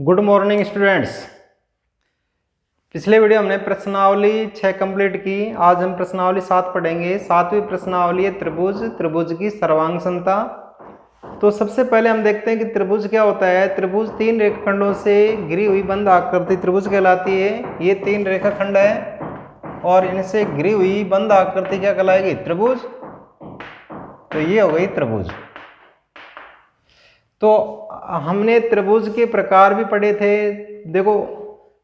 Good morning students. पिछले video हमने प्रश्नावली 6 कंप्लीट की। आज हम प्रश्नावली 7 पढ़ेंगे। 7वीं प्रश्नावली है त्रिभुज, त्रिभुज की सर्वांग समता। तो सबसे पहले हम देखते हैं कि त्रिभुज क्या होता है। त्रिभुज तीन रेखाखंडों से घिरी हुई बंद आकृति त्रिभुज कहलाती है। ये तीन रेखाखंड है और इनसे घिरी हुई बंद आकृति क्या कहलाएगी? त्रिभुज। तो ये हो गई त्रिभुज। तो हमने त्रिभुज के प्रकार भी पढ़े थे। देखो,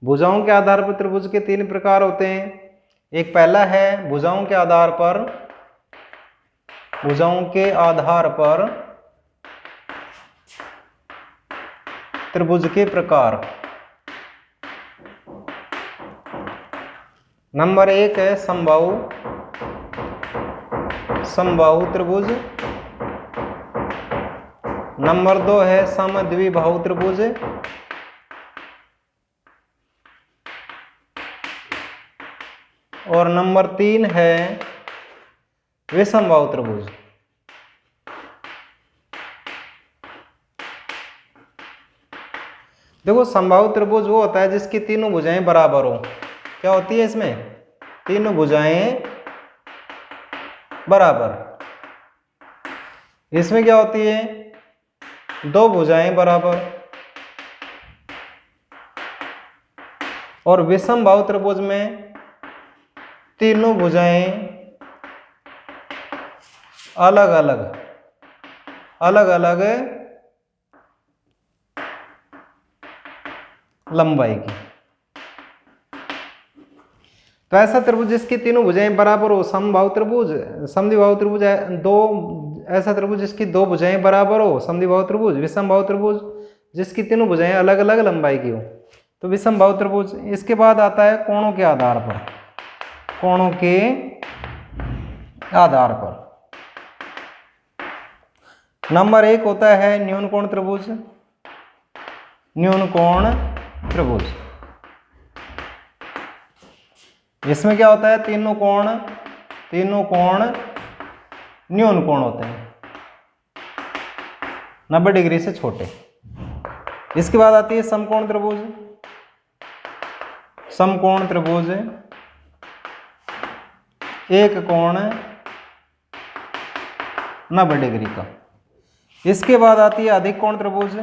भुजाओं के आधार पर त्रिभुज के तीन प्रकार होते हैं। एक पहला है भुजाओं के आधार पर, भुजाओं के आधार पर त्रिभुज के प्रकार। नंबर एक है समबाहु, समबाहु त्रिभुज। नंबर दो है समद्विबाहु त्रिभुज। और नंबर तीन है विषमबाहु त्रिभुज। देखो, समबाहु त्रिभुज वो होता है जिसकी तीनों भुजाएं बराबर हो। क्या होती है इसमें? तीनों भुजाएं बराबर। इसमें क्या होती है? दो भुजाएं बराबर। और विषमबाहु त्रिभुज में तीनों भुजाएं अलग अलग लंबाई की। तो ऐसा त्रिभुज जिसकी तीनों भुजाएं बराबर हो समबाहु त्रिभुज। समद्विबाहु त्रिभुज दो, ऐसा त्रिभुज जिसकी दो भुजाएं बराबर हो समद्विबाहु त्रिभुज। विषमबाहु त्रिभुज जिसकी तीनों भुजाएं अलग अलग लंबाई की हो तो विषमबाहु त्रिभुज। इसके बाद आता है कोणों के आधार पर, कोणों के आधार पर। नंबर एक होता है न्यून कोण त्रिभुज, न्यून कोण त्रिभुज। इसमें क्या होता है? तीनों कोण न्यून कोण होते हैं, 90 डिग्री से छोटे। इसके बाद आती है समकोण त्रिभुज। समकोण त्रिभुज एक कोण 90 डिग्री का। इसके बाद आती है अधिक कोण त्रिभुज,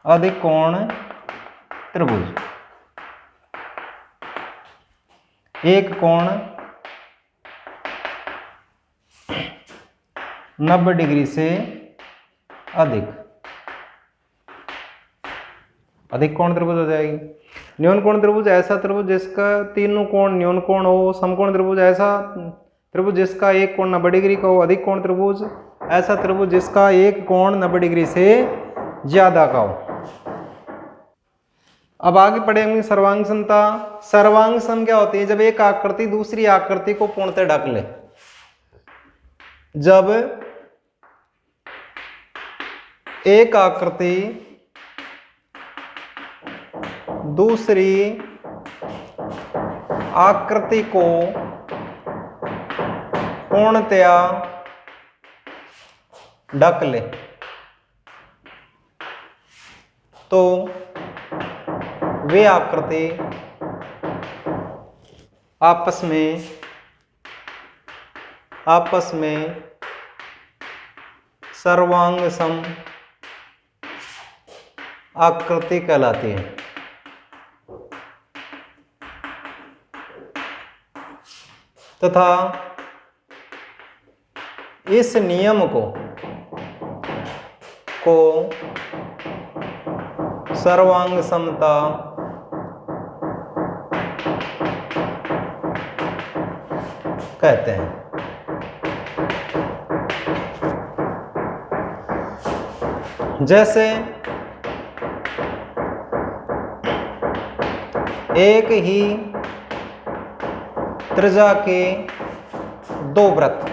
अधिक कोण त्रिभुज एक कोण 90 डिग्री से अधिक, अधिक कोण त्रिभुज हो जाएगी। न्यून कोण त्रिभुज ऐसा त्रिभुज जिसका तीनों कोण न्यून कोण हो। समकोण त्रिभुज ऐसा त्रिभुज जिसका एक कोण 90 डिग्री का हो। अधिक कोण त्रिभुज ऐसा त्रिभुज जिसका एक कोण 90 डिग्री से ज्यादा का हो। अब आगे पढ़ेंगे सर्वांग समता। सर्वांग सम क्या होती है? जब एक आकृति दूसरी आकृति को पूर्णतः ढक ले। जब एक आकृति दूसरी आकृति को पूर्णतया ढक ले तो वे आकृति आपस में सर्वांग सम आकृति कहलाती है। तथा इस नियम को सर्वांग समता कहते हैं। जैसे एक ही त्रिज्या के दो वृत्त।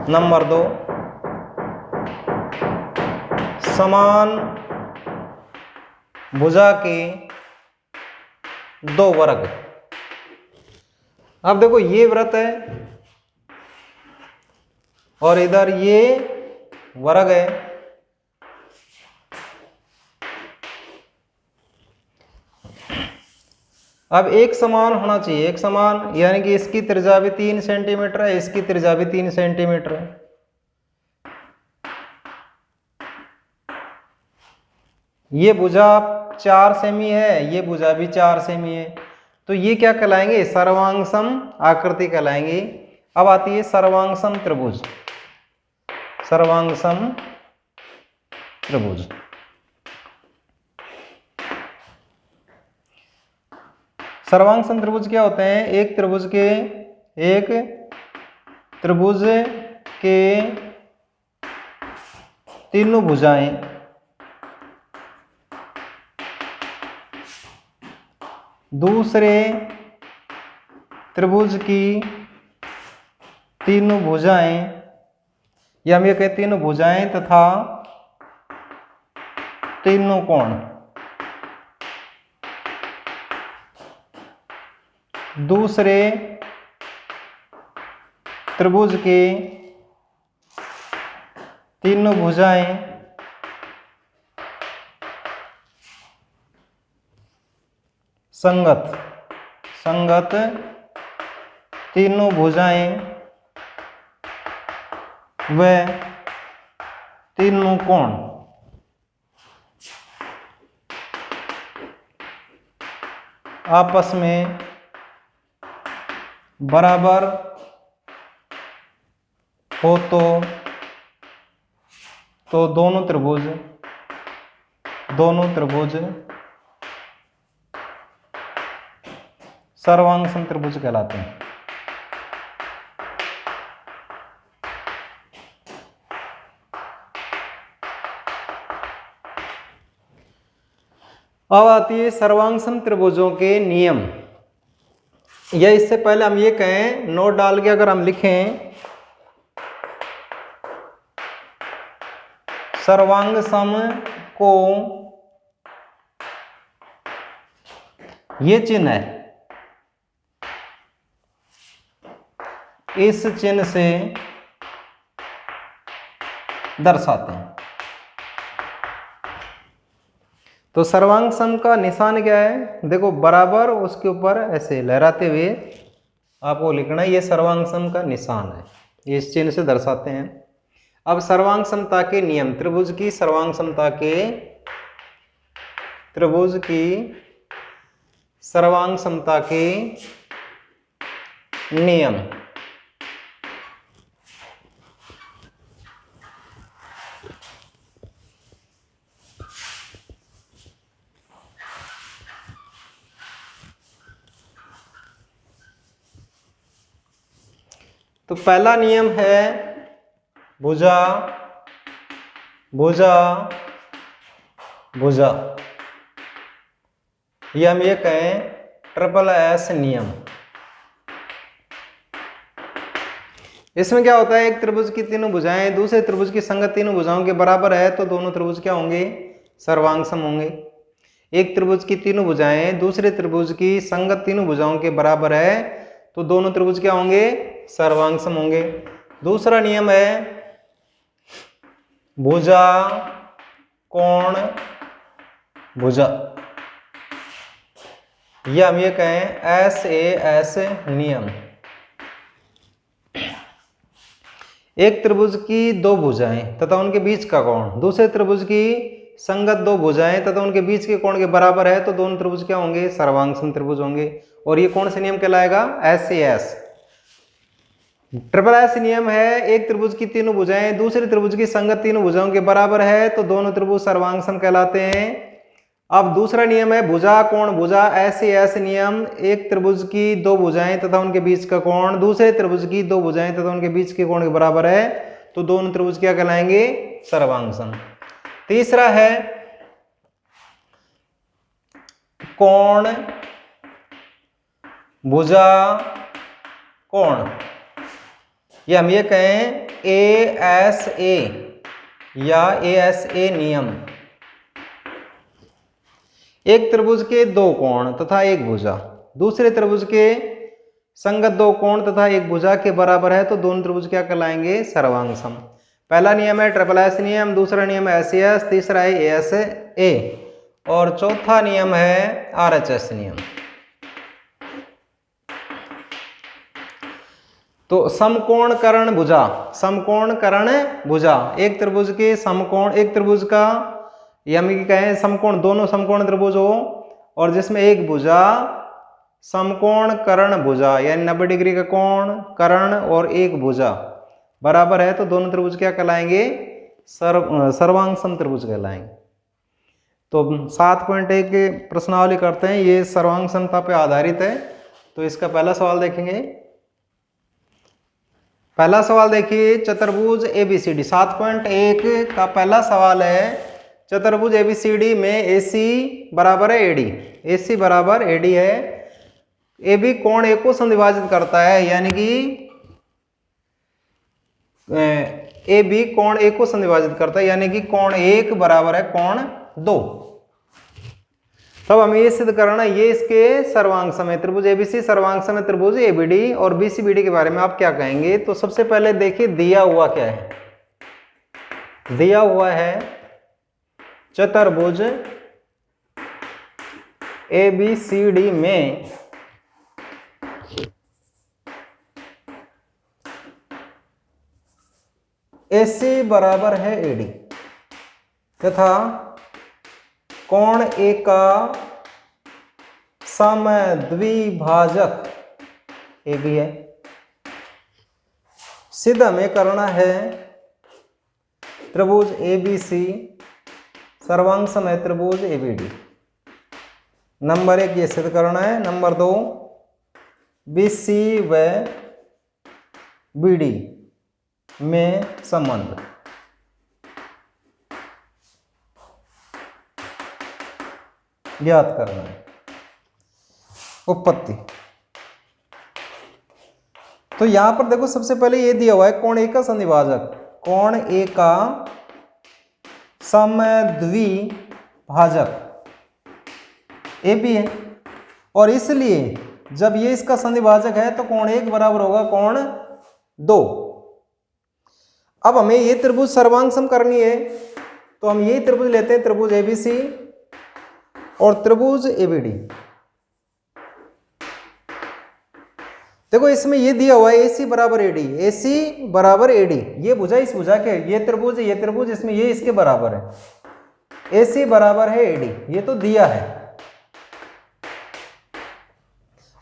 नंबर दो, समान भुजा के दो वर्ग। अब देखो ये व्रत है और इधर ये वर्ग है, अब एक समान होना चाहिए, एक समान, यानी कि इसकी त्रिज्या भी 3 सेंटीमीटर है, इसकी त्रिज्या भी 3 सेंटीमीटर है। ये भुजा 4 सेमी है, ये भुजा भी 4 सेमी है, तो ये क्या कहलाएंगे? सर्वांगसम आकृति कहलाएंगे। अब आती है सर्वांगसम त्रिभुज। सर्वांगसम त्रिभुज, सर्वांगसम त्रिभुज क्या होते हैं? एक त्रिभुज के तीनों भुजाएं दूसरे त्रिभुज की तीनों भुजाएं, या हम ये कहते तीनों भुजाएं तथा तीनों कोण दूसरे त्रिभुज के तीनों भुजाएं संगत तीनों भुजाएं व तीनों कोण आपस में बराबर हो तो दोनों त्रिभुज सर्वांगसम त्रिभुज कहलाते हैं। अब आती है सर्वांगसम त्रिभुजों के नियम, या इससे पहले हम ये कहें, नोट डाल के अगर हम लिखें, सर्वांगसम को ये चिन्ह है, इस चिन्ह से दर्शाते हैं। तो सर्वांगसम का निशान क्या है? देखो बराबर, उसके ऊपर ऐसे लहराते हुए आपको लिखना है, ये सर्वांगसम का निशान है, ये इस चिन्ह से दर्शाते हैं। अब सर्वांगसमता के नियम, त्रिभुज की सर्वांगसमता के नियम। तो पहला नियम है भुजा भुजा भुजा, ये हम ये कहें ट्रिपल एस नियम। इसमें क्या होता है? एक त्रिभुज की तीनों भुजाएं दूसरे त्रिभुज की संगत तीनों भुजाओं के बराबर है तो दोनों त्रिभुज क्या होंगे? सर्वांगसम होंगे। एक त्रिभुज की तीनों भुजाएं दूसरे त्रिभुज की संगत तीनों भुजाओं के बराबर है तो दोनों त्रिभुज क्या होंगे? सर्वांगसम होंगे। दूसरा नियम है भुजा कोण भुजा, या हम ये कहें SAS नियम। एक त्रिभुज की दो भुजाएं तथा उनके बीच का कोण दूसरे त्रिभुज की संगत दो भुजाएं तथा उनके बीच के कोण के बराबर है तो दोनों त्रिभुज क्या होंगे? सर्वांगसम त्रिभुज होंगे। और ये कौन सा नियम कहलाएगा? SAS। ट्रिपल एस नियम है, एक त्रिभुज की तीनों भुजाएं दूसरे त्रिभुज की संगत तीनों भुजाओं के बराबर है तो दोनों त्रिभुज सर्वांगसम कहलाते हैं। अब दूसरा नियम है भुजा कोण भुजा, SAS नियम। एक त्रिभुज की दो भुजाएं तथा उनके बीच का कोण दूसरे त्रिभुज की दो भुजाएं तथा उनके बीच के कोण के बराबर है तो दोनों त्रिभुज क्या कहलाएंगे? सर्वांगसम। तीसरा है कोण भुजा कोण, ये हम ये कहें ASA या ASA नियम। एक त्रिभुज के दो कोण तथा एक भुजा दूसरे त्रिभुज के संगत दो कोण तथा एक भुजा के बराबर है तो दोनों त्रिभुज क्या कहलाएंगे? सर्वांगसम। पहला नियम है ट्रिपल एस नियम, दूसरा नियम है SAS, तीसरा है ASA और चौथा नियम है RHS नियम। तो समकोण कर्ण भुजा, समकोण कर्ण भुजा, एक त्रिभुज के समकोण, एक त्रिभुज का यानी कि कहें समकोण, दोनों समकोण त्रिभुज हो और जिसमें एक भुजा समकोण कर्ण भुजा यानी 90 डिग्री का कोण कर्ण और एक भुजा बराबर है, तो दोनों त्रिभुज क्या कहलाएंगे? सर्वांग सम त्रिभुज कहलाएंगे। तो 7.1 प्रश्नावली करते हैं, ये सर्वांग समता पे आधारित है। तो इसका पहला सवाल देखेंगे। पहला सवाल देखिए, चतुर्भुज एबीसीडी 7.1 का पहला सवाल है, चतुर्भुज एबीसीडी में AC बराबर है AD, AC बराबर AD है। AB कोण A को समद्विभाजित करता है, यानी कि AB कोण A को समद्विभाजित करता है, यानी कि कोण 1 बराबर है कोण 2। तब हमें ये सिद्ध करना है, ये इसके सर्वांग सम है, त्रिभुज ABC सर्वांग सम है त्रिभुज ABD और BCBD के बारे में आप क्या कहेंगे? तो सबसे पहले देखिए दिया हुआ क्या है। दिया हुआ है चतुर्भुज ABCD में AC बराबर है AD तथा कोण A का समद्विभाजक AB है। सिद्ध हमें करना है त्रिभुज ABC सर्वांग सम है त्रिभुज ABD। नंबर 1 ये सिद्ध करना है। नंबर 2 BC व BD में संबंध। ज्ञात करना है उत्पत्ति। तो यहां पर देखो सबसे पहले ये दिया हुआ है कोण A का समद्विभाजक, कोण A का समद्विभाजक AB है और इसलिए जब ये इसका समद्विभाजक है तो कोण 1 बराबर होगा कोण 2। अब हमें ये त्रिभुज सर्वांग सम करनी है, तो हम यही त्रिभुज लेते हैं, त्रिभुज ABC और त्रिभुज ABD। देखो इसमें ये दिया हुआ है AC बराबर AD, AC बराबर AD, ये भुजा इस भुजा के, ये त्रिभुज इसमें ये इसके बराबर है, AC बराबर है AD, ये तो दिया है।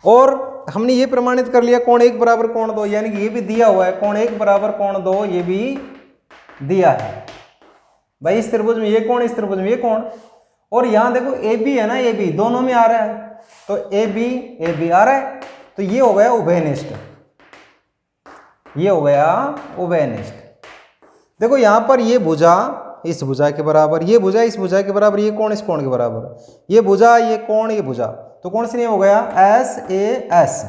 और हमने ये प्रमाणित कर लिया कोण 1 बराबर कोण 2, यानी कि ये भी दिया हुआ है कोण 1 बराबर कोण 2, ये भी दिया है भाई। इस त्रिभुज में ये कोण, इस त्रिभुज में ये कोण, और यहां देखो AB है ना, AB दोनों में आ रहा है, तो AB आ रहा है, तो ये हो गया उभयनिष्ठ, ये हो गया उभयनिष्ठ। देखो यहां पर ये भुजा इस भुजा के बराबर, ये भुजा इस भुजा के बराबर, ये कोण इस कोण के बराबर, ये भुजा ये कोण ये भुजा, तो कौन से नियम हो गया? SAS।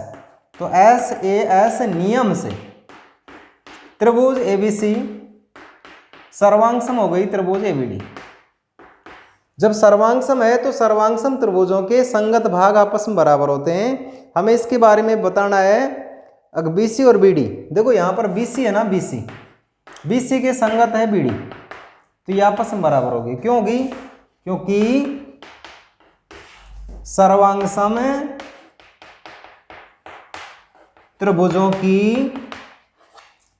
तो SAS नियम से त्रिभुज ABC सर्वांग सम हो गई त्रिभुज ABD। जब सर्वांग सम है तो सर्वांग सम त्रिभुजों के संगत भाग आपस में बराबर होते हैं। हमें इसके बारे में बताना है। अगर BC और BD, देखो यहां पर BC है ना, BC के संगत है BD, तो ये आपस में बराबर होगी। क्यों होगी? क्योंकि सर्वांग सम त्रिभुजों की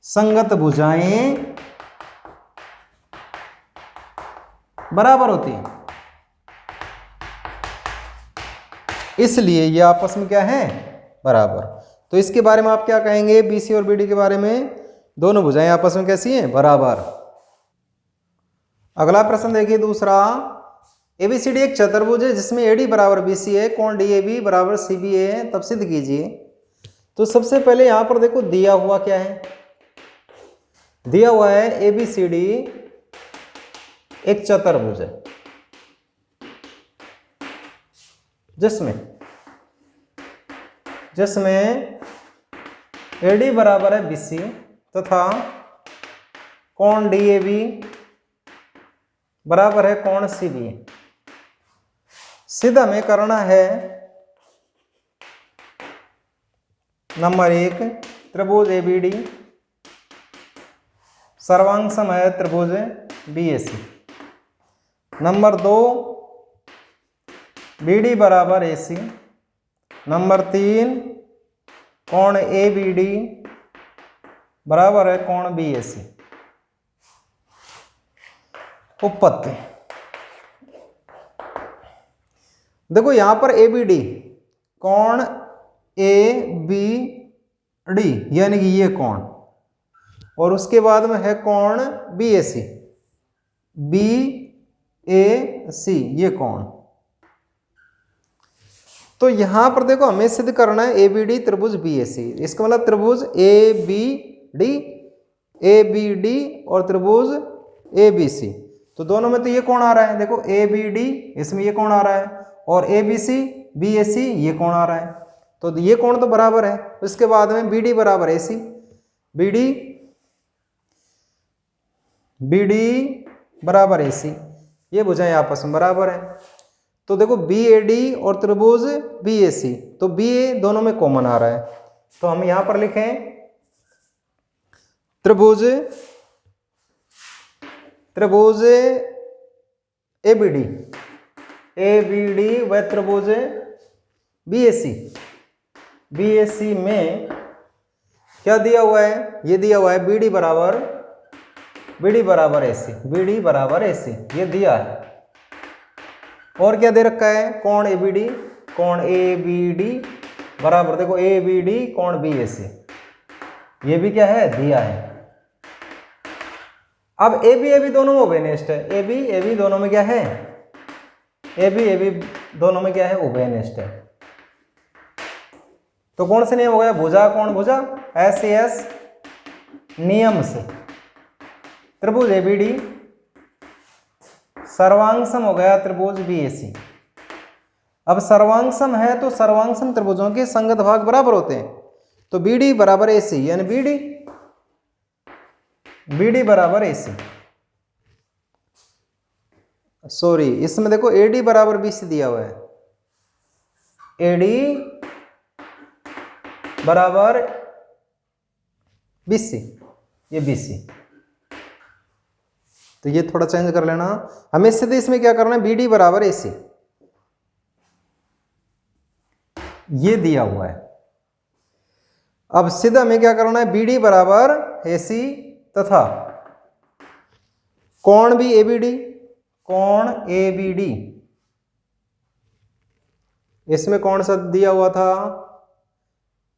संगत भुजाएं बराबर होती हैं, इसलिए ये आपस में क्या है? बराबर। तो इसके बारे में आप क्या कहेंगे? BC और BD के बारे में, दोनों भुजाएं आपस में कैसी हैं? बराबर। अगला प्रश्न देखिए दूसरा, ABCD एक चतुर्भुज है जिसमें AD बराबर BC है, कोण DAB बराबर CBA है, तब सिद्ध कीजिए। तो सबसे पहले यहां पर देखो दिया हुआ क्या है? दिया हुआ है ABCD एक चतुर्भुज है जिसमें AD बराबर है BC तथा कोण DAB बराबर है कोण CBA। सिद्ध हमें करना है नंबर 1 त्रिभुज ABD सर्वांग सम है त्रिभुज BAC। नंबर 2 BD बराबर AC। नंबर 3 कोण ABD बराबर है कोण बी ए सी। उपपत्ति देखो यहां पर ए बी डी, कोण ए बी डी यानी कि ये कोण, और उसके बाद में है कोण बी ए सी, बी ए सी ये कोण। तो यहां पर देखो हमें सिद्ध करना है ए बी डी त्रिभुज बी ए सी। इसका मतलब त्रिभुज ए बी डी और त्रिभुज ए बी सी। तो दोनों में तो ये कोण आ रहा है, देखो ए बी डी इसमें ये कोण आ रहा है, और ए बी सी बी ए सी ये कोण आ रहा है। तो ये कोण तो बराबर है। उसके बाद में बी डी बराबर ए सी, बी डी बराबर ए सी, ये भुजाएं आपस में बराबर है। तो देखो बी ए डी और त्रिभुज बी ए सी, तो बी ए दोनों में कॉमन आ रहा है। तो हम यहां पर लिखें त्रिभुज ए बी डी व त्रिभुज बी ए सी में क्या दिया हुआ है, ये दिया हुआ है बी डी बराबर ए सी, ये दिया है। और क्या दे रखा है, कोण ए बी डी बराबर देखो ए बी डी कोण बी ए सी, ये भी क्या है दिया है। अब ए बी दोनों में उभयनिष्ठ है, ए बी दोनों में क्या है, ए बी दोनों में क्या है उभयनिष्ठ है। तो कौन से नियम हो गया, भुजा कोण भुजा एस नियम से त्रिभुज ए बी डी सर्वांगसम हो गया त्रिभुज बी ए सी। अब सर्वांगसम है तो सर्वांगसम त्रिभुजों के संगत भाग बराबर होते हैं। तो बी डी बराबर ए सी यानी बी डी बराबर ए सी, सॉरी इसमें देखो ए डी बराबर बी सी दिया हुआ है, ए डी बराबर बी सी, ये बी सी। तो ये थोड़ा चेंज कर लेना, हमें सीधे इसमें क्या करना है, बी डी बराबर ए सी ये दिया हुआ है। अब सीधा हमें क्या करना है, बी डी बराबर ए सी तथा कोण भी ए बी डी, इसमें कौन सा दिया हुआ था,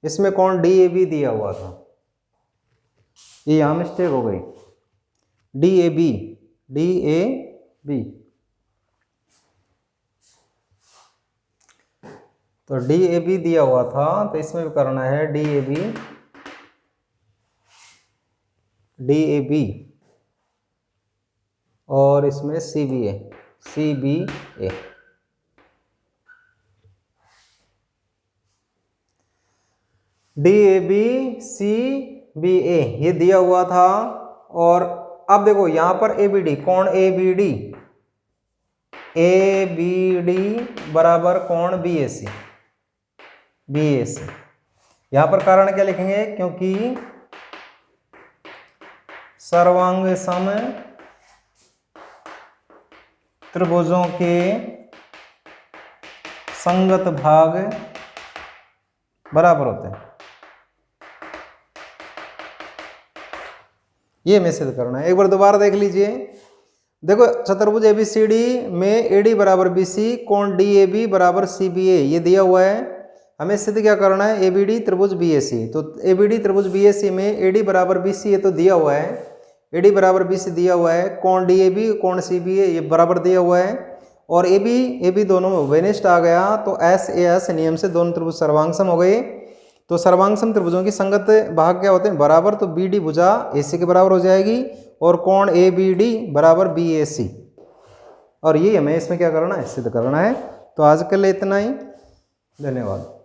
इसमें कोण डी ए बी दिया हुआ था, ये यहां मिस्टेक हो गई, डी ए बी तो डी ए बी दिया हुआ था, तो इसमें भी करना है डी ए बी और इसमें C B A D A B C B A ये दिया हुआ था। और अब देखो यहां पर ए बी डी कोण ए बी डी बराबर कोण बी ए सी, यहां पर कारण क्या लिखेंगे, क्योंकि सर्वांग सम त्रिभुजों के संगत भाग बराबर होते हैं। ये हमें सिद्ध करना है। एक बार दोबारा देख लीजिए, देखो चतुर्भुज एबीसीडी में एडी बराबर बीसी कोण डी ए बी बराबर सी बी ए ये दिया हुआ है। हमें सिद्ध क्या करना है, ए बी डी त्रिभुज बी ए सी। तो ए बी डी त्रिभुज बी ए सी में एडी बराबर बी सी ये तो दिया हुआ है, एडी बराबर बी सी दिया हुआ है, कोण डी ए बी कोण सी बी ए ये बराबर दिया हुआ है, और ए बी दोनों में उभयनिष्ठ आ गया। तो एस नियम से दोनों त्रिभुज सर्वांगसम हो गए। तो सर्वांगसम त्रिभुजों की संगत भाग क्या होते हैं, बराबर। तो बी डी भुजा ए सी के बराबर हो जाएगी और कोण ए बी डी बराबर बी ए सी, और ये हमें इसमें क्या करना है, सिद्ध करना है। तो आज के लिए इतना ही, धन्यवाद।